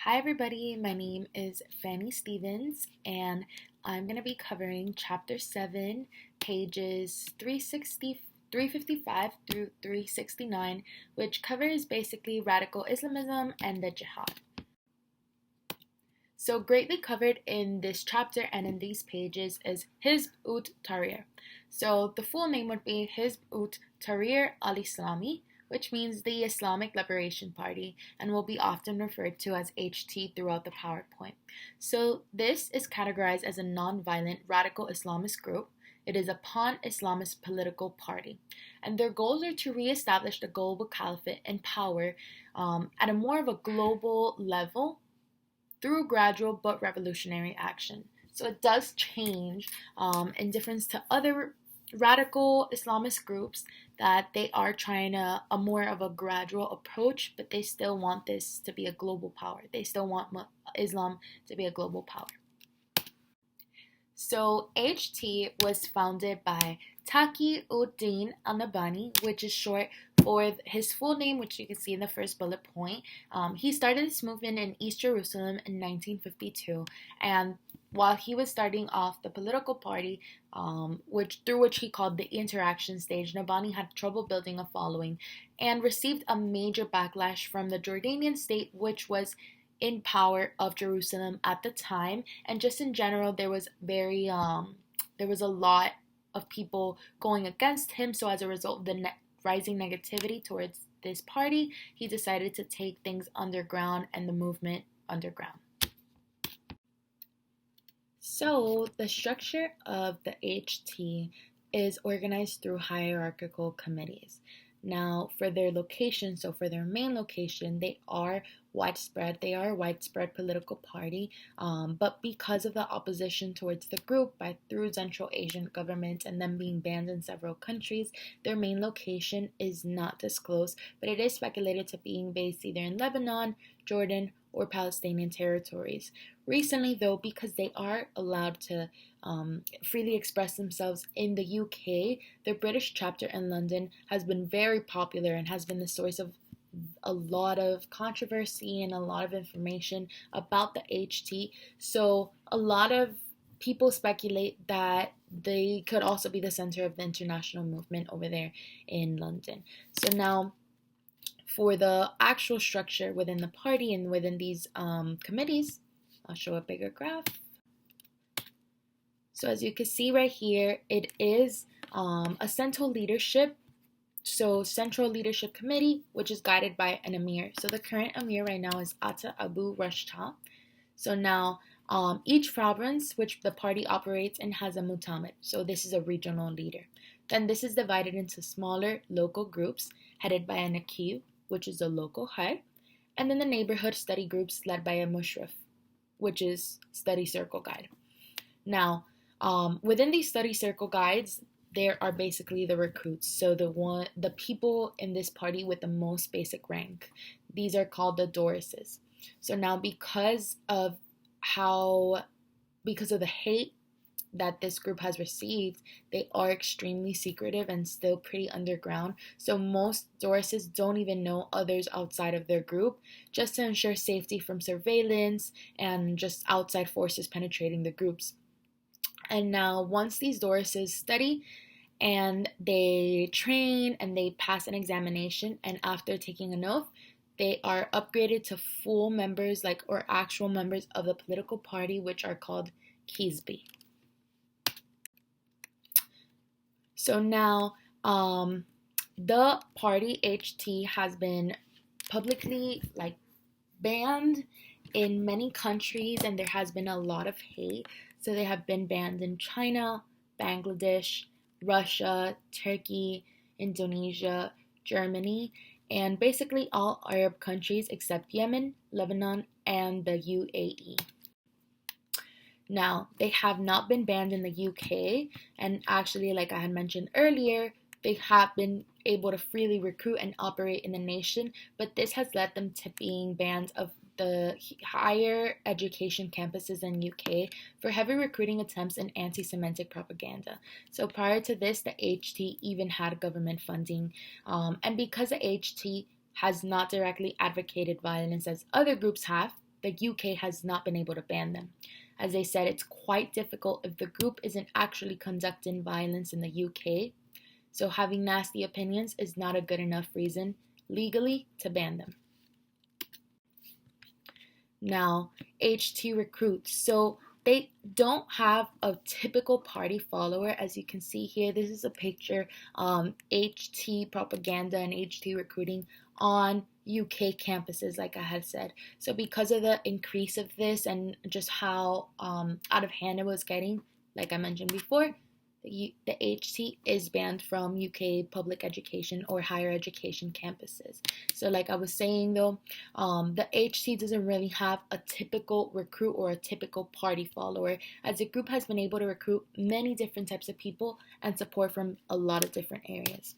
Hi everybody, my name is Fanny Stevens and I'm going to be covering chapter 7, pages 355 through 369, which covers basically radical Islamism and the Jihad. So greatly covered in this chapter and in these pages is Hizb ut-Tahrir. So the full name would be Hizb ut-Tahrir al-Islami, which means the Islamic Liberation Party, and will be often referred to as HT throughout the PowerPoint. So this is categorized as a non-violent radical Islamist group. It is a pan-Islamist political party, and their goals are to reestablish the global caliphate and power at a more of a global level through gradual but revolutionary action. So it does change in difference to other radical Islamist groups that they are trying a more of a gradual approach, but they still want this to be a global power. They still want Islam to be a global power. So HT was founded by Taqi ud-Din al-Nabhani, which is short for his full name, which you can see in the first bullet point. He started this movement in East Jerusalem in 1952, and while he was starting off the political party, through which he called the interaction stage, Nabhani had trouble building a following and received a major backlash from the Jordanian state, which was in power of Jerusalem at the time, and just in general there was a lot of people going against him. So as a result of the rising negativity towards this party, he decided to take things underground and the movement underground. So the structure of the HT is organized through hierarchical committees. Now, for their location, so for their main location, they are widespread. They are a widespread political party, but because of the opposition towards the group through Central Asian governments and them being banned in several countries, their main location is not disclosed, but it is speculated to being based either in Lebanon, Jordan, or Palestinian territories. Recently, though, because they are allowed to freely express themselves in the UK, the British chapter in London has been very popular and has been the source of a lot of controversy and a lot of information about the HT. So a lot of people speculate that they could also be the center of the international movement over there in London. So now, for the actual structure within the party and within these committees, I'll show a bigger graph. So as you can see right here, it is a central leadership. So Central Leadership Committee, which is guided by an Emir. So the current Emir right now is Atta Abu Rashta. So now each province which the party operates in has a Mutamid. So this is a regional leader. Then this is divided into smaller local groups headed by a Nakib, which is a local head, and then the neighborhood study groups led by a Mushrif, which is study circle guide. Now, within these study circle guides, there are basically the recruits. So the people in this party with the most basic rank. These are called the Dorises. So now because of the hate that this group has received, they are extremely secretive and still pretty underground. So most Dorises don't even know others outside of their group, just to ensure safety from surveillance and just outside forces penetrating the groups. And now once these Dorises study and they train and they pass an examination, and after taking an oath, they are upgraded to full members, or actual members of the political party, which are called Hizbi. So now, the party HT has been publicly banned in many countries, and there has been a lot of hate. So they have been banned in China, Bangladesh, Russia, Turkey, Indonesia, Germany, and basically all Arab countries except Yemen, Lebanon, and the UAE. Now, they have not been banned in the UK, and actually, like I had mentioned earlier, they have been able to freely recruit and operate in the nation, but this has led them to being banned of the higher education campuses in UK for heavy recruiting attempts and anti-Semitic propaganda. So prior to this, the HT even had government funding, and because the HT has not directly advocated violence as other groups have, the UK has not been able to ban them. As they said, it's quite difficult if the group isn't actually conducting violence in the UK. So having nasty opinions is not a good enough reason legally to ban them. Now, HT recruits. So they don't have a typical party follower. As you can see here, this is a picture, HT propaganda and HT recruiting on UK campuses, like I had said. So because of the increase of this and just how out of hand it was getting, like I mentioned before, the HT is banned from UK public education or higher education campuses. So like I was saying though, the HT doesn't really have a typical recruit or a typical party follower, as the group has been able to recruit many different types of people and support from a lot of different areas.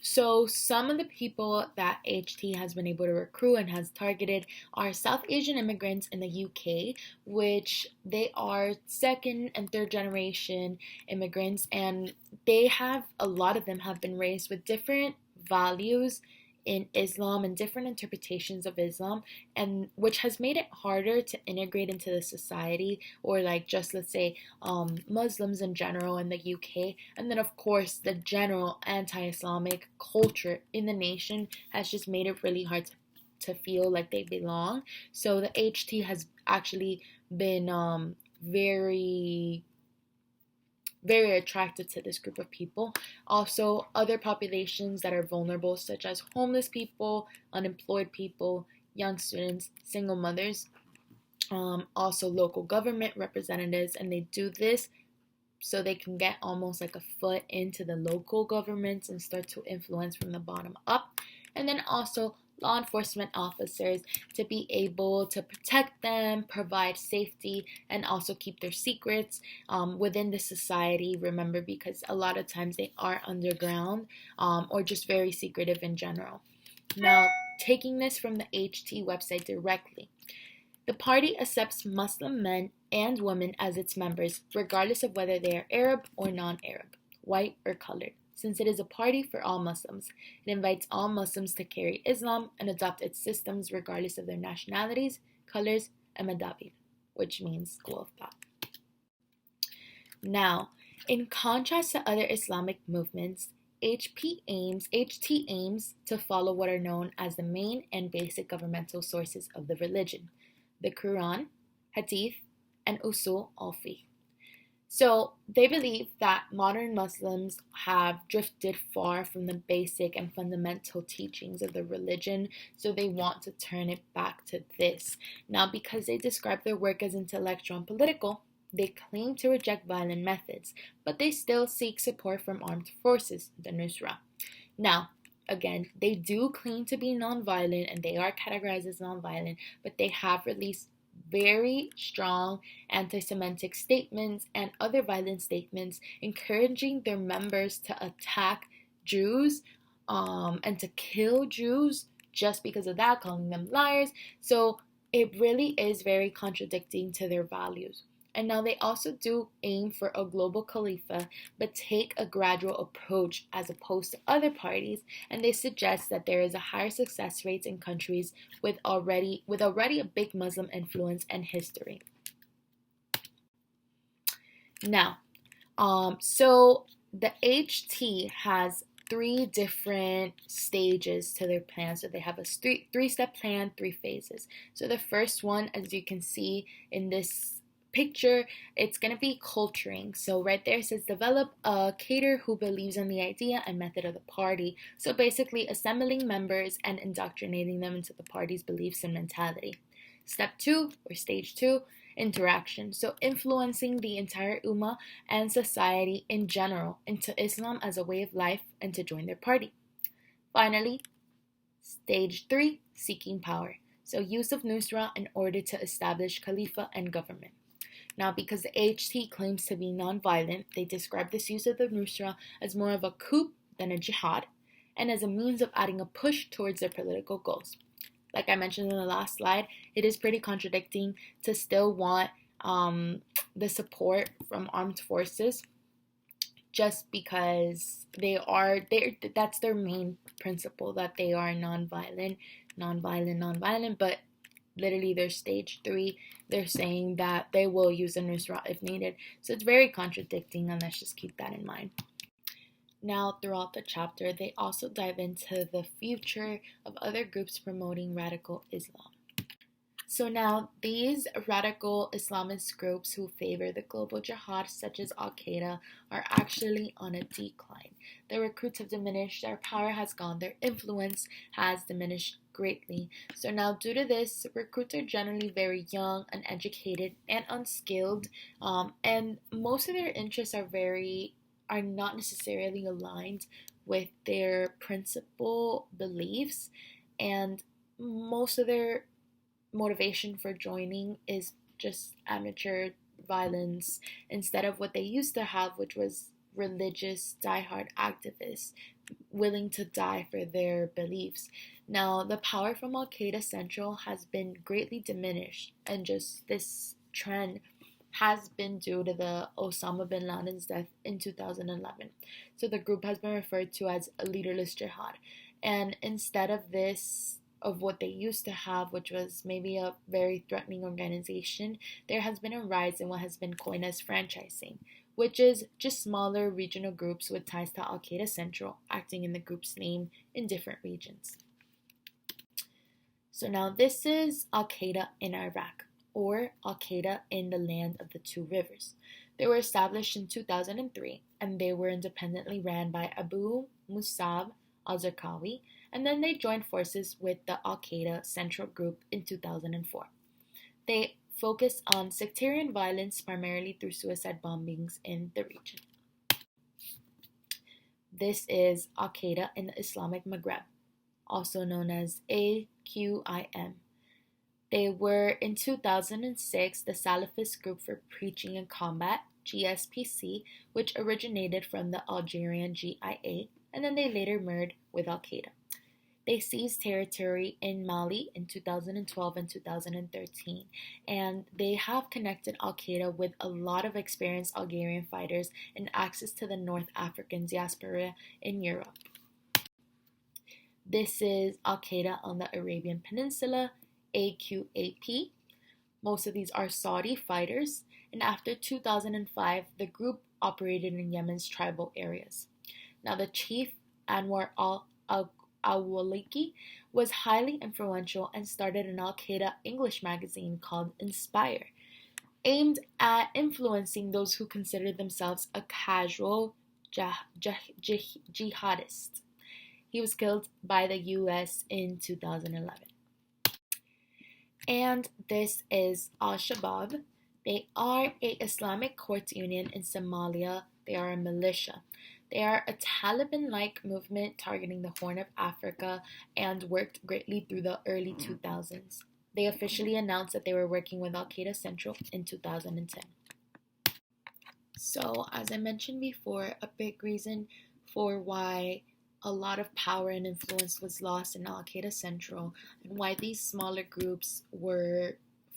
So some of the people that HT has been able to recruit and has targeted are South Asian immigrants in the UK, which they are second and third generation immigrants, and a lot of them have been raised with different values in Islam and different interpretations of Islam, and which has made it harder to integrate into the society, or like just let's say Muslims in general in the UK. And then of course the general anti-Islamic culture in the nation has just made it really hard to feel like they belong. So the HT has actually been very attracted to this group of people. Also, other populations that are vulnerable, such as homeless people, unemployed people, young students, single mothers, also local government representatives, and they do this so they can get almost like a foot into the local governments and start to influence from the bottom up. And then also law enforcement officers to be able to protect them, provide safety, and also keep their secrets within the society. Remember, because a lot of times they are underground or just very secretive in general. Now, taking this from the HT website directly, the party accepts Muslim men and women as its members, regardless of whether they are Arab or non-Arab, white or colored. Since it is a party for all Muslims, it invites all Muslims to carry Islam and adopt its systems regardless of their nationalities, colors, and madhabi, which means school of thought. Now, in contrast to other Islamic movements, HT aims to follow what are known as the main and basic governmental sources of the religion: the Quran, Hadith, and Usul al-Fiqh. So they believe that modern Muslims have drifted far from the basic and fundamental teachings of the religion, so they want to turn it back to this. Now, because they describe their work as intellectual and political, they claim to reject violent methods, but they still seek support from armed forces, the Nusra. Now, again, they do claim to be nonviolent and they are categorized as nonviolent, but they have released very strong anti-Semitic statements and other violent statements encouraging their members to attack Jews and to kill Jews just because of that, calling them liars. So it really is very contradicting to their values. And now they also do aim for a global caliphate, but take a gradual approach as opposed to other parties, and they suggest that there is a higher success rate in countries with already a big Muslim influence and history. Now, so the HT has 3 different stages to their plan. So they have a three-step plan, 3 phases. So the first one, as you can see in this picture, it's going to be culturing. So right there it says develop a cadre who believes in the idea and method of the party. So basically assembling members and indoctrinating them into the party's beliefs and mentality. Step 2, or stage 2, interaction. So influencing the entire ummah and society in general into Islam as a way of life and to join their party. Finally, stage 3, seeking power. So use of Nusra in order to establish Khalifa and government. Now, because the HT claims to be non-violent, they describe this use of the Nusra as more of a coup than a jihad, and as a means of adding a push towards their political goals. Like I mentioned in the last slide, it is pretty contradicting to still want the support from armed forces just because that's their main principle, that they are non-violent, but literally their stage 3. They're saying that they will use a Nusra if needed. So it's very contradicting, and let's just keep that in mind. Now, throughout the chapter, they also dive into the future of other groups promoting radical Islam. So now, these radical Islamist groups who favor the global jihad, such as Al-Qaeda, are actually on a decline. Their recruits have diminished, their power has gone, their influence has diminished greatly. So now, due to this, recruits are generally very young, uneducated, and unskilled, and most of their interests are not necessarily aligned with their principal beliefs, and most of their motivation for joining is just amateur violence instead of what they used to have, which was religious diehard activists willing to die for their beliefs. Now, the power from Al Qaeda Central has been greatly diminished, and just this trend has been due to the Osama bin Laden's death in 2011. So the group has been referred to as a leaderless jihad. And instead of what they used to have, which was maybe a very threatening organization, there has been a rise in what has been coined as franchising, which is just smaller regional groups with ties to Al Qaeda Central acting in the group's name in different regions. So now this is Al Qaeda in Iraq, or Al Qaeda in the land of the two rivers. They were established in 2003, and they were independently ran by Abu Musab al-Zarqawi, and then they joined forces with the Al Qaeda Central Group in 2004. They focus on sectarian violence primarily through suicide bombings in the region. This is Al Qaeda in the Islamic Maghreb, also known as AQIM. They were in 2006 the Salafist Group for Preaching and Combat, GSPC, which originated from the Algerian GIA, and then they later merged with Al Qaeda. They seized territory in Mali in 2012 and 2013, and they have connected Al Qaeda with a lot of experienced Algerian fighters and access to the North African diaspora in Europe. This is Al Qaeda on the Arabian Peninsula, AQAP. Most of these are Saudi fighters, and after 2005, the group operated in Yemen's tribal areas. Now, the chief, Anwar al-Awlaki, was highly influential and started an Al-Qaeda English magazine called Inspire, aimed at influencing those who considered themselves a casual jihadist. He was killed by the U.S. in 2011. And this is Al-Shabaab. They are an Islamic court union in Somalia. They are a militia. They are a Taliban-like movement targeting the Horn of Africa and worked greatly through the early 2000s. They officially announced that they were working with Al Qaeda Central in 2010. So, as I mentioned before, a big reason for why a lot of power and influence was lost in Al Qaeda Central and why these smaller groups were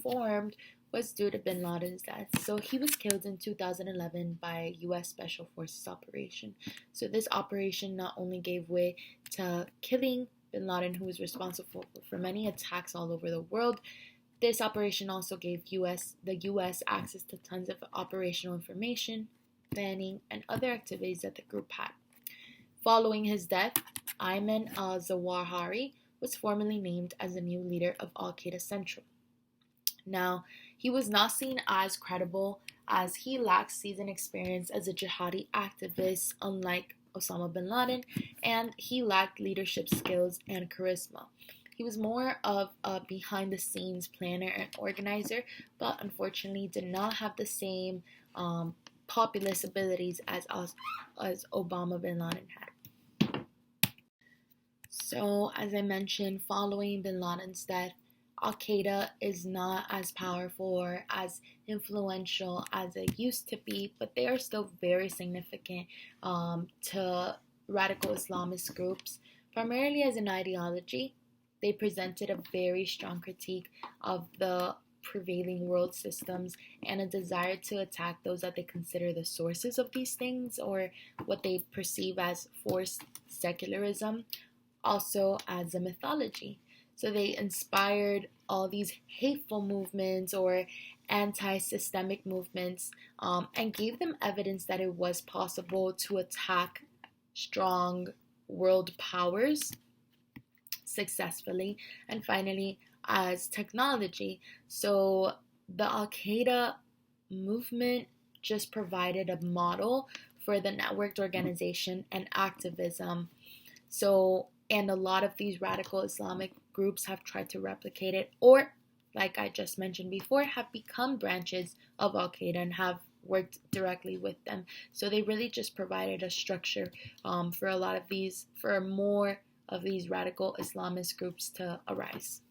formed was due to bin Laden's death. So he was killed in 2011 by a U.S. Special Forces operation. So this operation not only gave way to killing bin Laden, who was responsible for many attacks all over the world, this operation also gave the U.S. access to tons of operational information, planning, and other activities that the group had. Following his death, Ayman al-Zawahiri was formally named as the new leader of Al Qaeda Central. Now, he was not seen as credible as he lacked seasoned experience as a jihadi activist, unlike Osama bin Laden, and he lacked leadership skills and charisma. He was more of a behind-the-scenes planner and organizer, but unfortunately did not have the same populist abilities as Osama bin Laden had. So, as I mentioned, following bin Laden's death, Al-Qaeda is not as powerful or as influential as it used to be, but they are still very significant to radical Islamist groups, primarily as an ideology. They presented a very strong critique of the prevailing world systems and a desire to attack those that they consider the sources of these things, or what they perceive as forced secularism, also as a mythology. So they inspired all these hateful movements or anti-systemic movements, and gave them evidence that it was possible to attack strong world powers successfully. And finally, as technology. So the Al Qaeda movement just provided a model for the networked organization and activism. So, and a lot of these radical Islamic groups have tried to replicate it, or, like I just mentioned before, have become branches of Al Qaeda and have worked directly with them. So they really just provided a structure for a lot of these, for more of these radical Islamist groups to arise.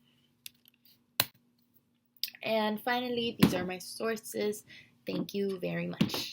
And finally, these are my sources. Thank you very much.